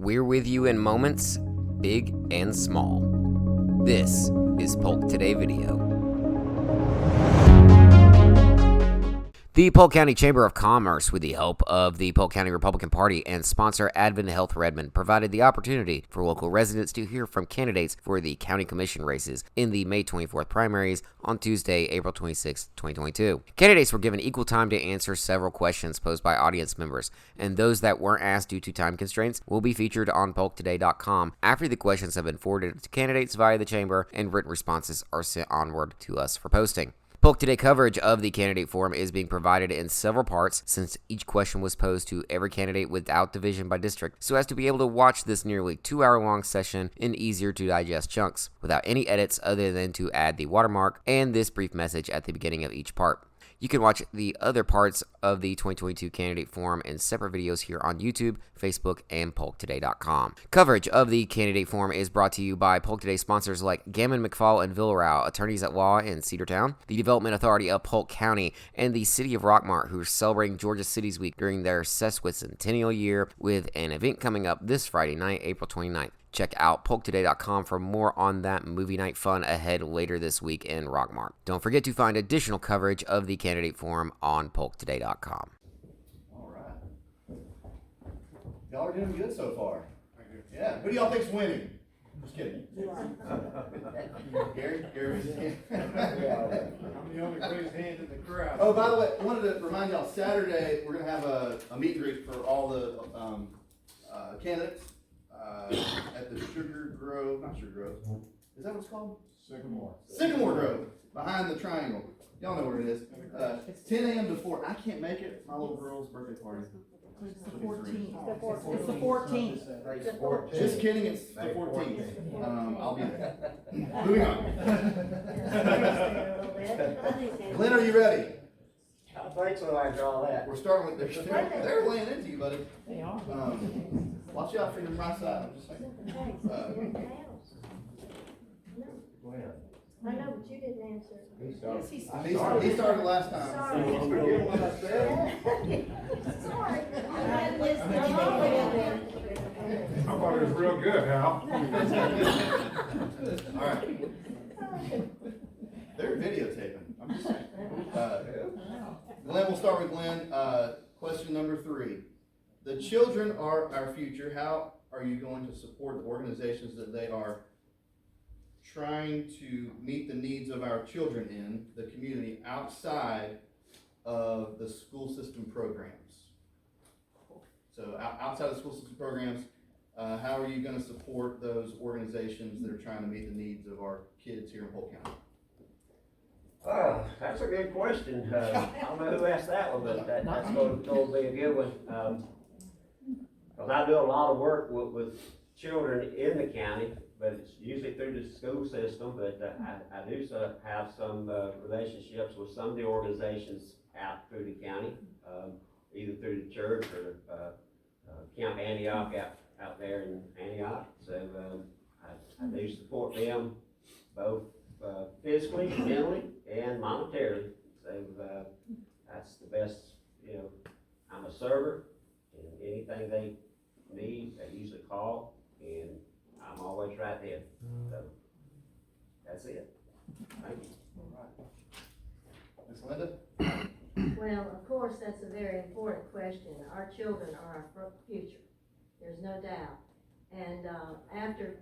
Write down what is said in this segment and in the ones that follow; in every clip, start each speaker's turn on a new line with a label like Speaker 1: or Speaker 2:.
Speaker 1: We're with you in moments, big and small. This is Polk Today Video. The Polk County Chamber of Commerce, with the help of the Polk County Republican Party and sponsor Advent Health Redmond, provided the opportunity for local residents to hear from candidates for the county commission races in the May 24th primaries on Tuesday, April 26, 2022. Candidates were given equal time to answer several questions posed by audience members, and those that weren't asked due to time constraints will be featured on polktoday.com after the questions have been forwarded to candidates via the chamber and written responses are sent onward to us for posting. Polk Today coverage of the candidate forum is being provided in several parts since each question was posed to every candidate without division by district, so as to be able to watch this nearly 2-hour-long session in easier to digest chunks, without any edits other than to add the watermark and this brief message at the beginning of each part. You can watch the other parts of the 2022 candidate forum in separate videos here on YouTube, Facebook, and polktoday.com. Coverage of the candidate forum is brought to you by Polk Today sponsors like Gammon, McFall, and Villarao, attorneys at law in Cedartown, the Development Authority of Polk County, and the City of Rockmart, who are celebrating Georgia Cities Week during their sesquicentennial year with an event coming up this Friday night, April 29th. Check out polktoday.com for more on that movie night fun ahead later this week in Rockmart. Don't forget to find additional coverage of the candidate forum on polktoday.com.
Speaker 2: All right. Y'all are doing good so far. Yeah. Who do y'all think's winning? Just kidding. Gary?
Speaker 3: I'm the only raised hand in the crowd.
Speaker 2: Oh, by the way, I wanted to remind y'all, Saturday, we're going to have a meet and greet for all the candidates. At the Sugar Grove, not Sugar Grove, is that what it's called? Sycamore Grove, behind the triangle. Y'all know where it is. It's 10 a.m. to 4. I can't make it. My little girl's birthday party.
Speaker 4: It's the 14th. It's the 14th.
Speaker 2: Just kidding, it's the 14th. I'll be there. Moving on. Glenn, are you ready?
Speaker 5: I think so after all that.
Speaker 2: We're starting with, they're laying into you, buddy.
Speaker 4: They are.
Speaker 2: Watch out for your my side, I'm just saying.
Speaker 5: Go ahead.
Speaker 6: I know, but you didn't answer.
Speaker 4: Yes,
Speaker 2: He started last time.
Speaker 6: Sorry.
Speaker 3: Forget what I said.
Speaker 6: Sorry.
Speaker 3: I thought it was real good, Hal.
Speaker 2: All right. They're videotaping. I'm just saying. Glenn, we'll start with Glenn. Question number 3. The children are our future. How are you going to support the organizations that they are trying to meet the needs of our children in the community outside of the school system programs? So outside of the school system programs, how are you going to support those organizations that are trying to meet the needs of our kids here in Polk County?
Speaker 5: That's a good question. I don't know who asked that one, but that's going to be a good one. Because I do a lot of work with children in the county, but it's usually through the school system. But I do have some relationships with some of the organizations out through the county, either through the church or Camp Antioch out there in Antioch. So I do support them both physically, mentally, and monetarily. So that's the best, I'm a server, and anything they need, they usually call, and I'm always right there. So that's it. Thank you.
Speaker 2: Ms. Linda?
Speaker 6: Well, of course, that's a very important question. Our children are our future. There's no doubt. And after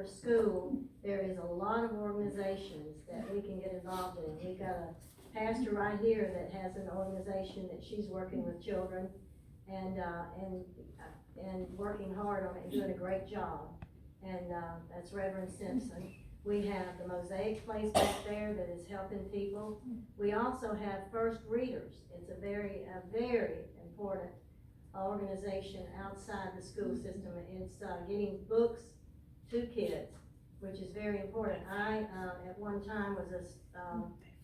Speaker 6: school, there is a lot of organizations that we can get involved in. We've got a pastor right here that has an organization that she's working with children and working hard on it and doing a great job. And that's Reverend Simpson. We have the Mosaic Place back there that is helping people. We also have First Readers. It's a very important organization outside the school system. It's getting books to kids, which is very important. I at one time was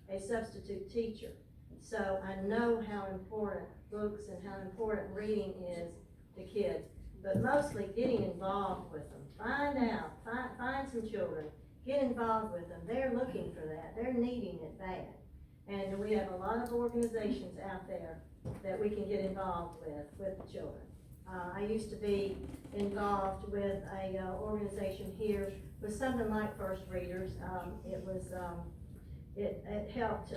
Speaker 6: a substitute teacher, so I know how important books and how important reading is to kids, but mostly getting involved with them. Find some children, get involved with them. They're looking for that. They're needing it bad. And we have a lot of organizations out there that we can get involved with the children. I used to be involved with a organization here with something like First Readers. It helped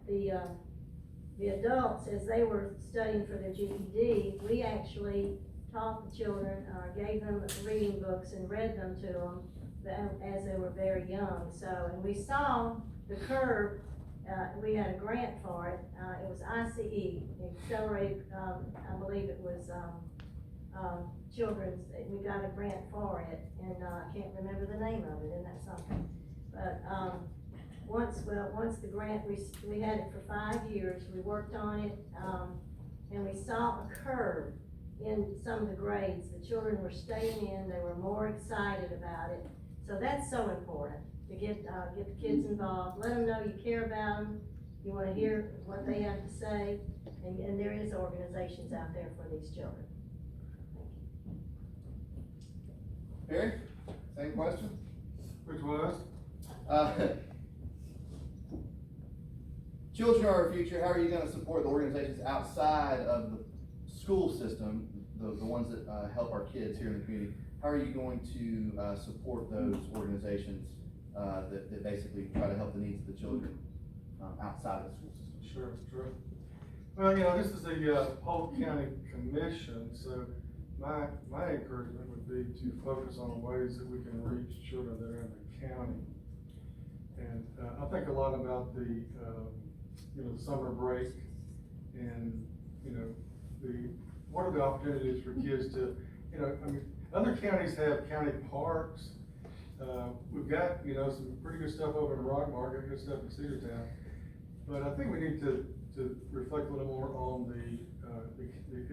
Speaker 6: the adults as they were studying for their GED. We actually taught the children, gave them reading books and read them to them as they were very young. So, and we saw the curve. We had a grant for it. It was ICE, Accelerated, I believe it was children's. We got a grant for it, and I can't remember the name of it. Isn't that something? But once the grant, we had it for 5 years. We worked on it, and we saw a curve in some of the grades. The children were staying in. They were more excited about it. So that's so important, to get the kids involved, let them know you care about them, you wanna hear what they have to say, and there is organizations out there for these children.
Speaker 2: Barry, same question?
Speaker 3: Which was?
Speaker 2: Children are our future. How are you gonna support the organizations outside of the school system, the ones that help our kids here in the community? How are you going to support those organizations that basically try to help the needs of the children outside of the school system?
Speaker 3: Sure. Well, this is the Polk County Commission, so my encouragement would be to focus on ways that we can reach children that are in the county. And I think a lot about the summer break, and what are the opportunities for kids to, other counties have county parks. We've got, some pretty good stuff over in Rockmart, got good stuff in Cedartown. But I think we need to reflect a little more on the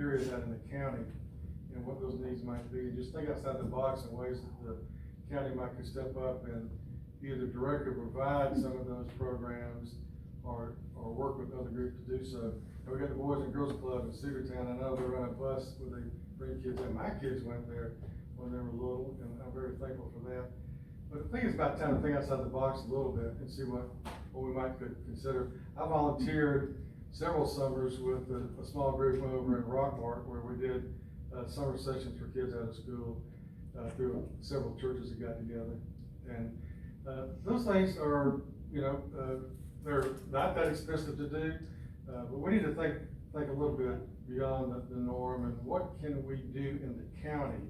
Speaker 3: areas out in the county and what those needs might be. And just think outside the box in ways that the county might could step up and either directly provide some of those programs or work with other groups to do so. And we got the Boys and Girls Club in Cedartown. I know they run a bus where they bring kids in. My kids went there when they were little, and I'm very thankful for that. But I think it's about time to think outside the box a little bit and see what we might could consider. I volunteered several summers with a small group over in Rockmart where we did summer sessions for kids out of school through several churches that got together. And those things are, they're not that expensive to do, but we need to think a little bit beyond the norm, and what can we do in the county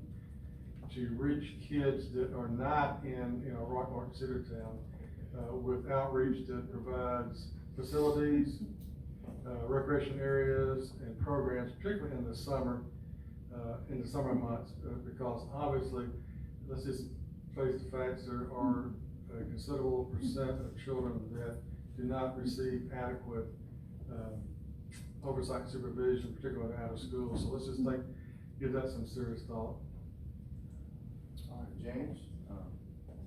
Speaker 3: to reach kids that are not in, Rockmart, Cedartown, with outreach that provides facilities, recreation areas, and programs, particularly in the summer months, because obviously, let's just face the facts, there are a considerable percent of children that do not receive adequate oversight and supervision, particularly out of school. So let's just give that some serious thought.
Speaker 2: All right, James,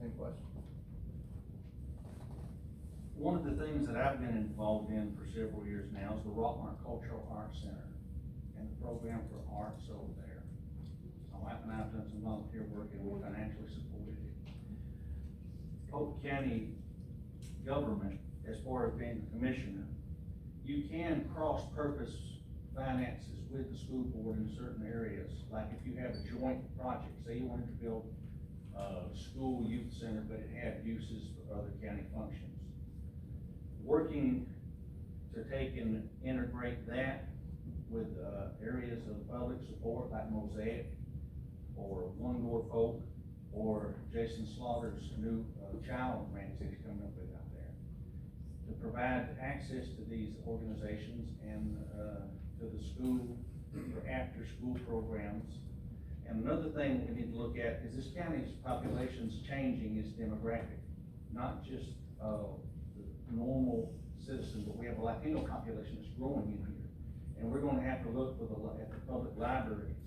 Speaker 2: same question.
Speaker 7: One of the things that I've been involved in for several years now is the Rockmart Cultural Arts Center and the program for arts over there. My wife and I have done some volunteer work, and we financially supported it. Polk County government, as far as being the commissioner, you can cross-purpose finances with the school board in certain areas. Like if you have a joint project, say you wanted to build a school youth center, but it had uses for other county functions. Working to take and integrate that with areas of public support like Mosaic or One Norfolk or Jason Slaughter's new child grants that he's coming up with out there, to provide access to these organizations and to the school for after-school programs. And another thing we need to look at is this county's population's changing its demographic, not just the normal citizen, but we have a Latino population that's growing in here. And we're gonna have to look for at the public libraries,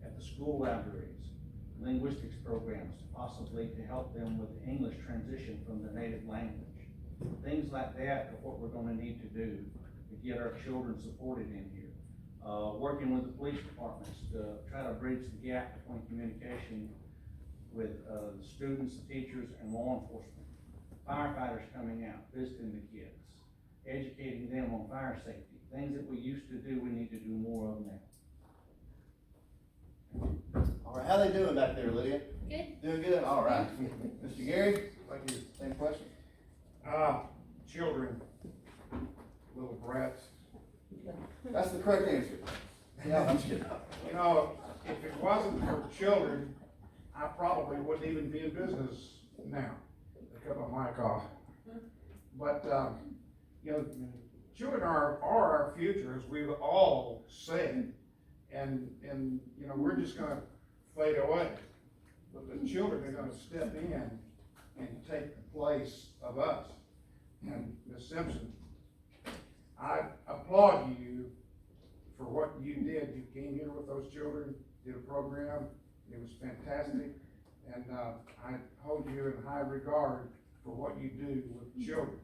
Speaker 7: at the school libraries, linguistics programs, possibly to help them with the English transition from the native language. Things like that are what we're gonna need to do to get our children supported in here. Working with the police departments to try to bridge the gap between communication with the students, the teachers, and law enforcement. Firefighters coming out, visiting the kids, educating them on fire safety. Things that we used to do, we need to do more of now.
Speaker 2: All right, how they doing back there, Lydia?
Speaker 8: Good.
Speaker 2: Doing good, all right. Mr. Gary,
Speaker 3: Thank you.
Speaker 2: same question?
Speaker 3: Children, little brats.
Speaker 2: That's the correct answer. Yeah, I'm just kidding.
Speaker 9: You know, if it wasn't for children, I probably wouldn't even be in business now. To cut my mic off. But, you know, children are our future, as we've all said. And, you know, we're just gonna fade away. But the children are gonna step in and take the place of us. And Ms. Simpson, I applaud you for what you did. You came here with those children, did a program, it was fantastic. And, I hold you in high regard for what you do with children.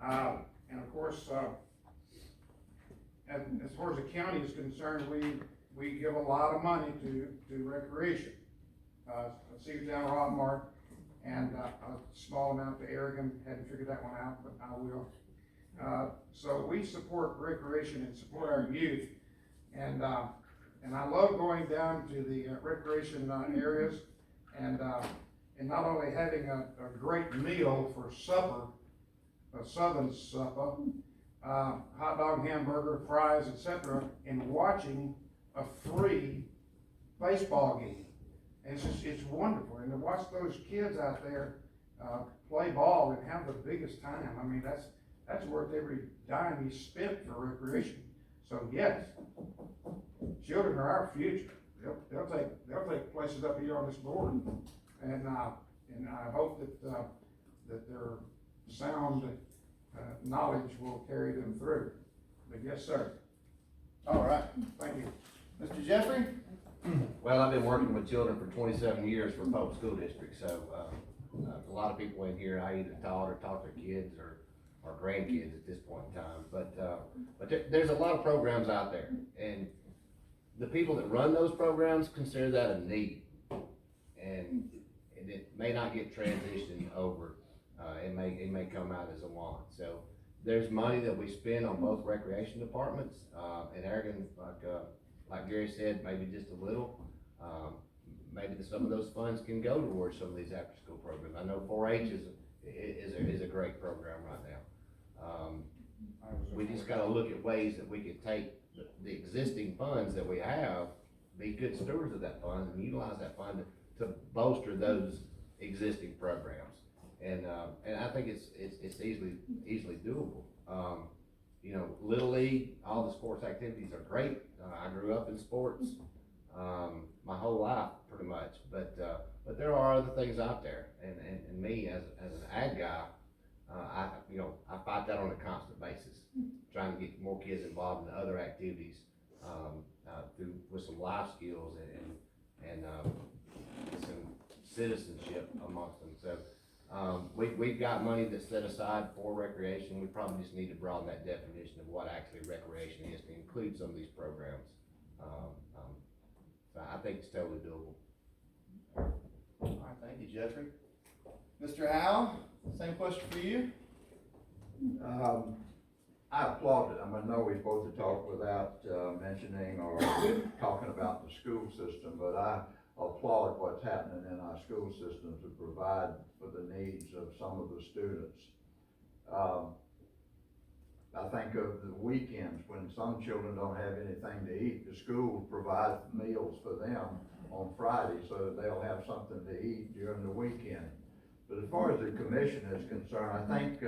Speaker 9: And of course, as far as the county is concerned, we give a lot of money to recreation. Cedartown, Rockmart, and a small amount to Aragon. Hadn't figured that one out, but I will. So we support recreation and support our youth. And I love going down to the recreation areas and not only having a great meal for supper, a southern supper, hot dog, hamburger, fries, etc., and watching a free baseball game. And it's wonderful. And to watch those kids out there play ball and have the biggest time, I mean, that's worth every dime you spent for recreation. So yes, children are our future. They'll take places up here on this board, and I hope that their sound knowledge will carry them through. But yes, sir.
Speaker 2: All right.
Speaker 9: Thank you.
Speaker 2: Mr. Jeffrey?
Speaker 10: Well, I've been working with children for 27 years for Polk School District, so a lot of people in here, I either taught or taught their kids or grandkids at this point in time. But there's a lot of programs out there, and the people that run those programs consider that a need, and it may not get transitioned over. It may come out as a want. So there's money that we spend on both recreation departments, and Aragon, like Gary said, maybe just a little. Maybe some of those funds can go towards some of these after-school programs. I know 4-H is a great program right now. We just gotta look at ways that we could take the existing funds that we have, be good stewards of that fund, and utilize that fund to bolster those existing programs. And I think it's easily doable. You know, Little League, all the sports activities are great. I grew up in sports, my whole life pretty much, but there are other things out there, and me as an ag guy, I fight that on a constant basis, trying to get more kids involved in other activities, with some life skills and some citizenship amongst them. So we've got money that's set aside for recreation. We probably just need to broaden that definition of what actually recreation is to include some of these programs. So I think it's totally doable.
Speaker 2: All right, thank you, Jeffrey. Mr. Howe, same question for you.
Speaker 11: I applaud it. I know we're supposed to talk without mentioning or talking about the school system, but I applaud what's happening in our school system to provide for the needs of some of the students. I think of the weekends when some children don't have anything to eat. The school provides meals for them on Friday so that they'll have something to eat during the weekend. But as far as the commission is concerned, I think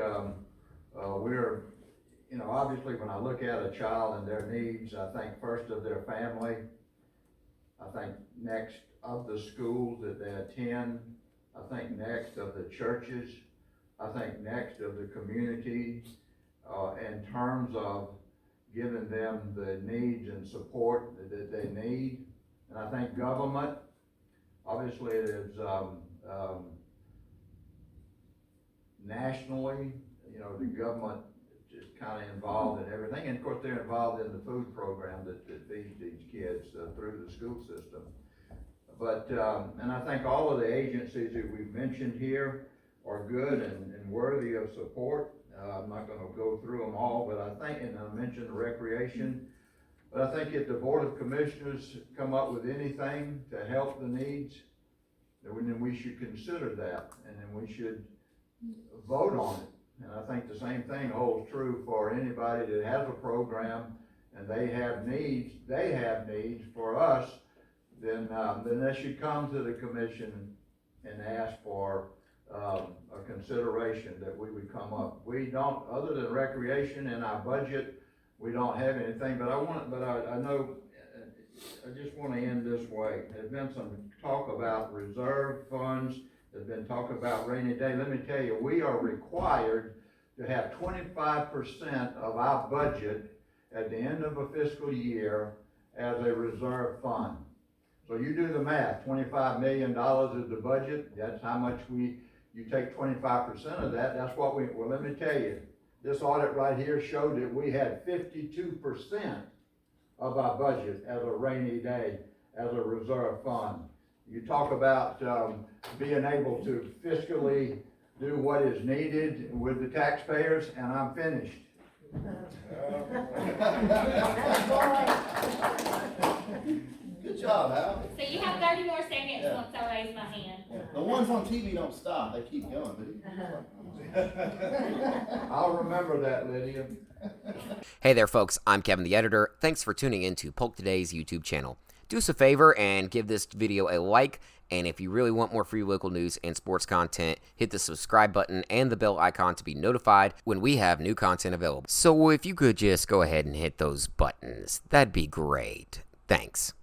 Speaker 11: we're, you know, obviously when I look at a child and their needs, I think first of their family, I think next of the schools that they attend, I think next of the churches, I think next of the community, in terms of giving them the needs and support that they need. And I think government, obviously it is nationally, you know, the government is kind of involved in everything. And of course they're involved in the food program that feeds these kids through the school system. But, and I think all of the agencies that we've mentioned here are good and worthy of support. I'm not going to go through them all, but I think, and I mentioned recreation, But I think if the Board of Commissioners come up with anything to help the needs, then we should consider that, and then we should vote on it. And I think the same thing holds true for anybody that has a program and they have needs for us, then they should come to the commission and ask for a consideration that we would come up. We don't, other than recreation in our budget, we don't have anything, but I know, I just want to end this way. There's been some talk about reserve funds, there's been talk about rainy day. Let me tell you, we are required to have 25% of our budget at the end of a fiscal year as a reserve fund. So you do the math, $25 million is the budget, that's how much you take 25% of that, that's what well, let me tell you, this audit right here showed that we had 52% of our budget as a rainy day, as a reserve fund. You talk about being able to fiscally do what is needed with the taxpayers, and I'm finished.
Speaker 2: Good job, Al.
Speaker 8: So you have 30 more seconds once I raise my hand.
Speaker 2: The ones on TV don't stop, they keep going,
Speaker 11: I'll remember that, Lydia.
Speaker 1: Hey there, folks. I'm Kevin, the editor. Thanks for tuning in to Polk Today's YouTube channel. Do us a favor and give this video a like. And if you really want more free local news and sports content, hit the subscribe button and the bell icon to be notified when we have new content available. So if you could just go ahead and hit those buttons, that'd be great. Thanks.